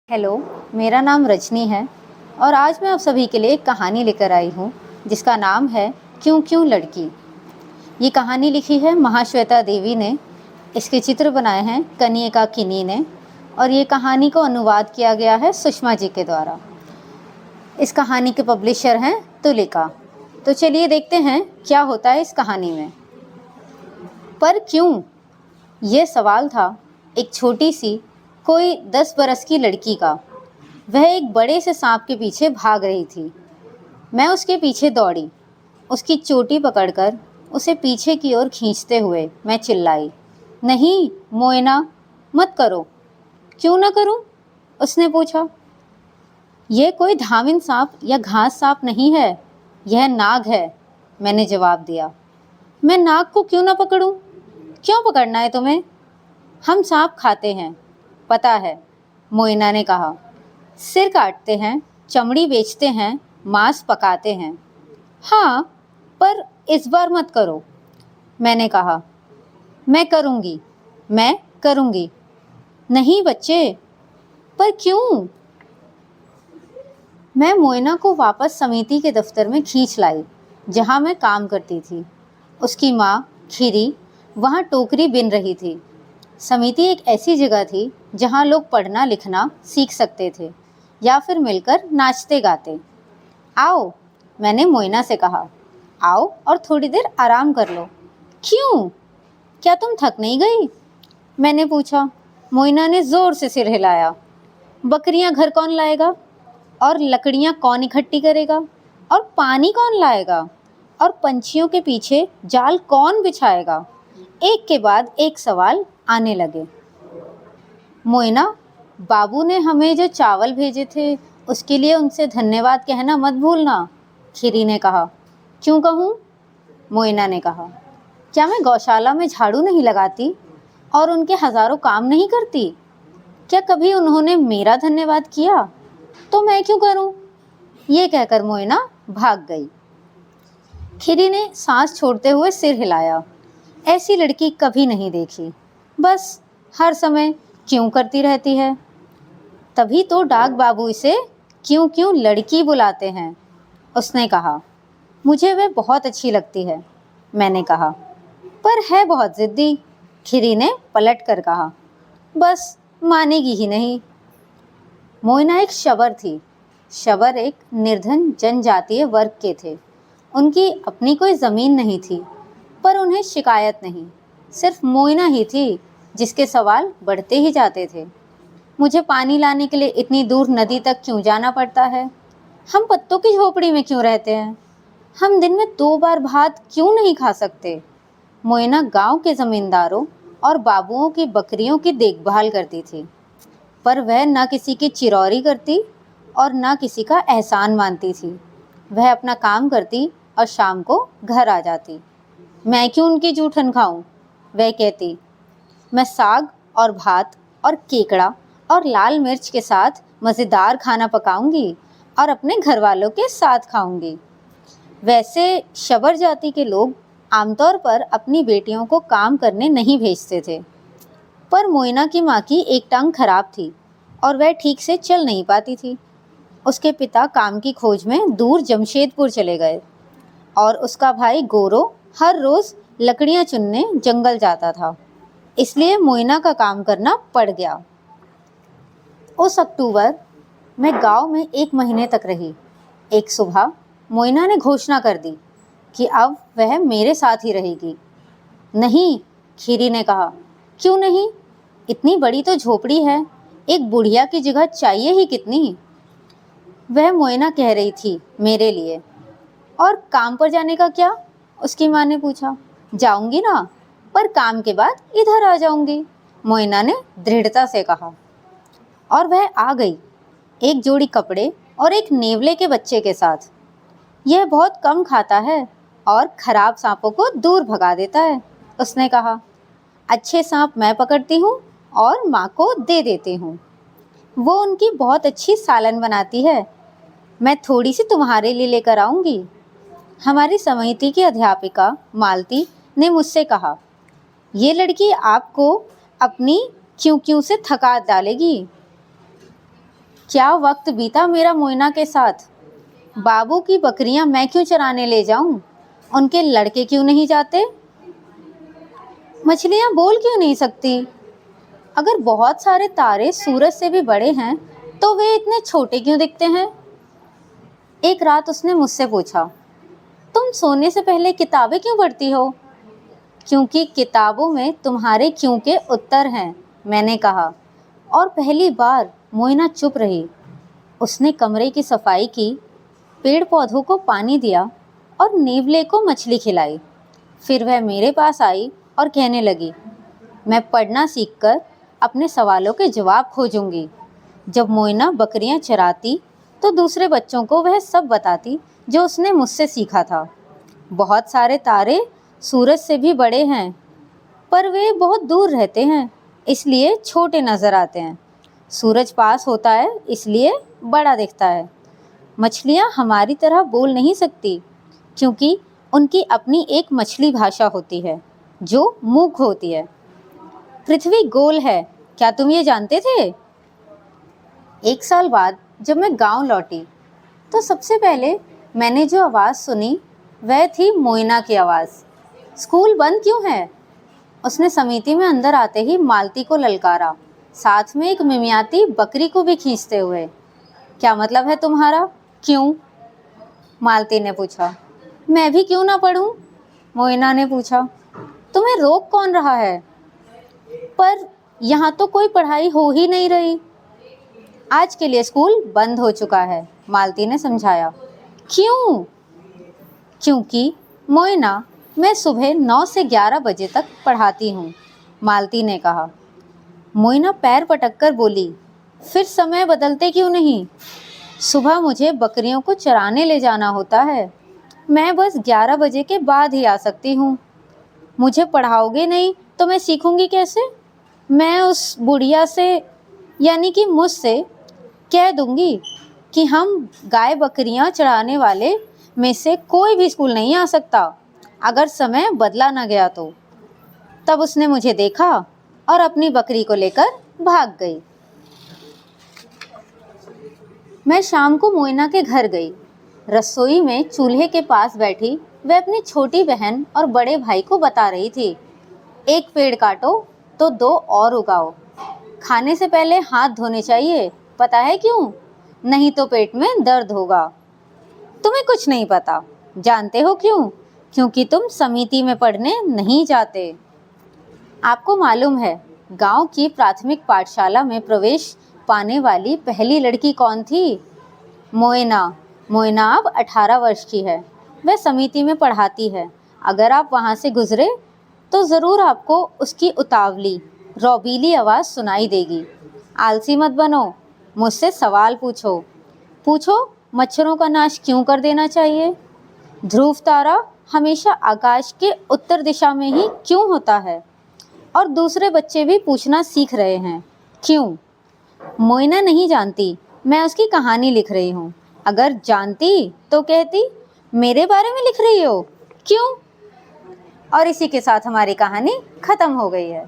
Hello, मेरा नाम रजनी है और आज मैं आप सभी के लिए एक कहानी लेकर आई हूँ जिसका नाम है क्यों क्यों लड़की। ये कहानी लिखी है महाश्वेता देवी ने। इसके चित्र बनाए हैं कनियका किनी ने और ये कहानी को अनुवाद किया गया है सुषमा जी के द्वारा। इस कहानी के पब्लिशर हैं तुलिका। तो चलिए देखते हैं क्या होता है इस कहानी में। पर क्यों, ये सवाल था एक छोटी सी कोई 10 बरस की लड़की का। वह एक बड़े से सांप के पीछे भाग रही थी। मैं उसके पीछे दौड़ी। उसकी चोटी पकड़कर उसे पीछे की ओर खींचते हुए मैं चिल्लाई, नहीं मोयना, मत करो। क्यों ना करूं? उसने पूछा। यह कोई धाविन सांप या घास सांप नहीं है, यह नाग है, मैंने जवाब दिया। मैं नाग को क्यों ना पकड़ूं? क्यों पकड़ना है तुम्हें? हम सांप खाते हैं, पता है, मोइना ने कहा। सिर काटते हैं, चमड़ी बेचते हैं, मांस पकाते हैं। हाँ, पर इस बार मत करो, मैंने कहा। मैं करूँगी। नहीं बच्चे। पर क्यों? मैं मोइना को वापस समिति के दफ्तर में खींच लाई जहाँ मैं काम करती थी। उसकी माँ खीरी वहाँ टोकरी बिन रही थी। समिति एक ऐसी जगह थी जहाँ लोग पढ़ना लिखना सीख सकते थे या फिर मिलकर नाचते गाते। आओ, मैंने मोइना से कहा। आओ और थोड़ी देर आराम कर लो। क्यों? क्या तुम थक नहीं गई? मैंने पूछा। मोइना ने ज़ोर से सिर हिलाया। बकरियां घर कौन लाएगा? और लकड़ियां कौन इकट्ठी करेगा? और पानी कौन लाएगा? और पंछियों के पीछे जाल कौन बिछाएगा? एक के बाद एक सवाल आने लगे। मोइना, बाबू ने हमें जो चावल भेजे थे उसके लिए उनसे धन्यवाद कहना मत भूलना, खीरी ने कहा। क्यों कहूँ? मोइना ने कहा। क्या मैं गौशाला में झाड़ू नहीं लगाती और उनके हज़ारों काम नहीं करती? क्या कभी उन्होंने मेरा धन्यवाद किया? तो मैं क्यों करूं? ये कहकर मोइना भाग गई। खीरी ने सांस छोड़ते हुए सिर हिलाया। ऐसी लड़की कभी नहीं देखी, बस हर समय क्यों करती रहती है। तभी तो डाक बाबू इसे क्यों क्यों लड़की बुलाते हैं, उसने कहा। मुझे वह बहुत अच्छी लगती है, मैंने कहा। पर है बहुत ज़िद्दी, खीरी ने पलट कर कहा। बस मानेगी ही नहीं। मोइना एक शबर थी। शबर एक निर्धन जनजातीय वर्ग के थे। उनकी अपनी कोई ज़मीन नहीं थी, पर उन्हें शिकायत नहीं। सिर्फ मोइना ही थी जिसके सवाल बढ़ते ही जाते थे। मुझे पानी लाने के लिए इतनी दूर नदी तक क्यों जाना पड़ता है? हम पत्तों की झोपड़ी में क्यों रहते हैं? हम दिन में 2 बार भात क्यों नहीं खा सकते? मोइना गांव के ज़मींदारों और बाबुओं की बकरियों की देखभाल करती थी, पर वह न किसी की चिरौरी करती और न किसी का एहसान मानती थी। वह अपना काम करती और शाम को घर आ जाती। मैं क्यों उनकी जूठन खाऊं? वह कहती। मैं साग और भात और केकड़ा और लाल मिर्च के साथ मज़ेदार खाना पकाऊंगी और अपने घर वालों के साथ खाऊंगी। वैसे शबर जाति के लोग आमतौर पर अपनी बेटियों को काम करने नहीं भेजते थे, पर मोइना की माँ की एक टांग खराब थी और वह ठीक से चल नहीं पाती थी। उसके पिता काम की खोज में दूर जमशेदपुर चले गए और उसका भाई गोरो हर रोज़ लकड़ियाँ चुनने जंगल जाता था, इसलिए मोइना का काम करना पड़ गया। उस अक्टूबर मैं गांव में 1 महीने तक रही। एक सुबह मोइना ने घोषणा कर दी कि अब वह मेरे साथ ही रहेगी। नहीं, खीरी ने कहा। क्यों नहीं? इतनी बड़ी तो झोपड़ी है, एक बुढ़िया की जगह चाहिए ही कितनी। वह मोइना कह रही थी मेरे लिए। और काम पर जाने का क्या? उसकी माँ ने पूछा। जाऊंगी ना, पर काम के बाद इधर आ जाऊंगी, मोइना ने दृढ़ता से कहा। और वह आ गई, एक जोड़ी कपड़े और एक नेवले के बच्चे के साथ। यह बहुत कम खाता है और खराब सांपों को दूर भगा देता है, उसने कहा। अच्छे सांप मैं पकड़ती हूँ और माँ को दे देती हूँ। वो उनकी बहुत अच्छी सालन बनाती है। मैं थोड़ी सी तुम्हारे लिए लेकर आऊँगी। हमारी समिति की अध्यापिका मालती ने मुझसे कहा, ये लड़की आपको अपनी क्यों क्यों से थका डालेगी। क्या वक्त बीता मेरा मोइना के साथ। बाबू की बकरियां मैं क्यों चराने ले जाऊं, उनके लड़के क्यों नहीं जाते। मछलियां बोल क्यों नहीं सकती। अगर बहुत सारे तारे सूरज से भी बड़े हैं तो वे इतने छोटे क्यों दिखते हैं। एक रात उसने मुझसे पूछा, तुम सोने से पहले किताबें क्यों पढ़ती हो। क्योंकि किताबों में तुम्हारे क्यों के उत्तर हैं, मैंने कहा। और पहली बार मोइना चुप रही। उसने कमरे की सफाई की, पेड़ पौधों को पानी दिया और नेवले को मछली खिलाई। फिर वह मेरे पास आई और कहने लगी, मैं पढ़ना सीखकर अपने सवालों के जवाब खोजूंगी। जब मोइना बकरियां चराती तो दूसरे बच्चों को वह सब बताती जो उसने मुझसे सीखा था। बहुत सारे तारे सूरज से भी बड़े हैं, पर वे बहुत दूर रहते हैं, इसलिए छोटे नजर आते हैं। सूरज पास होता है इसलिए बड़ा दिखता है। मछलियाँ हमारी तरह बोल नहीं सकती, क्योंकि उनकी अपनी एक मछली भाषा होती है जो मूक होती है। पृथ्वी गोल है, क्या तुम ये जानते थे। एक साल बाद जब मैं गांव लौटी तो सबसे पहले मैंने जो आवाज़ सुनी वह थी मोइना की आवाज़। स्कूल बंद क्यों है। उसने समिति में अंदर आते ही मालती को ललकारा, साथ में एक मिमियाती बकरी को भी खींचते हुए। क्या मतलब है तुम्हारा, क्यों। मालती ने पूछा। मैं भी क्यों ना पढ़ूं, मोइना ने पूछा। तुम्हें रोक कौन रहा है। पर यहाँ तो कोई पढ़ाई हो ही नहीं रही। आज के लिए स्कूल बंद हो चुका है, मालती ने समझाया। क्यों। क्योंकि मोइना, मैं सुबह 9 से 11 बजे तक पढ़ाती हूँ, मालती ने कहा। मोइना पैर पटक कर बोली, फिर समय बदलते क्यों नहीं। सुबह मुझे बकरियों को चराने ले जाना होता है, मैं बस 11 बजे के बाद ही आ सकती हूँ। मुझे पढ़ाओगे नहीं तो मैं सीखूंगी कैसे। मैं उस बुढ़िया से यानी कि मुझसे कह दूंगी कि हम गाय बकरियां चढ़ाने वाले में से कोई भी स्कूल नहीं आ सकता अगर समय बदला ना गया तो। तब उसने मुझे देखा और अपनी बकरी को लेकर भाग गई। मैं शाम को मोइना के घर गई। रसोई में चूल्हे के पास बैठी वह अपनी छोटी बहन और बड़े भाई को बता रही थी, एक पेड़ काटो तो 2 और उगाओ। खाने से पहले हाथ धोने चाहिए, पता है क्यों। नहीं तो पेट में दर्द होगा। तुम्हें कुछ नहीं पता, जानते हो क्यों। क्योंकि तुम समिति में पढ़ने नहीं जाते। आपको मालूम है गांव की प्राथमिक पाठशाला में प्रवेश पाने वाली पहली लड़की कौन थी। मोइना। मोइना अब 18 वर्ष की है। वह समिति में पढ़ाती है। अगर आप वहाँ से गुजरे तो ज़रूर आपको उसकी उतावली रौबीली आवाज़ सुनाई देगी। आलसी मत बनो, मुझसे सवाल पूछो। पूछो, मच्छरों का नाश क्यों कर देना चाहिए। ध्रुव तारा हमेशा आकाश के उत्तर दिशा में ही क्यों होता है। और दूसरे बच्चे भी पूछना सीख रहे हैं, क्यों। मोइना नहीं जानती, मैं उसकी कहानी लिख रही हूँ। अगर जानती तो कहती, मेरे बारे में लिख रही हो, क्यों। और इसी के साथ हमारी कहानी ख़त्म हो गई है।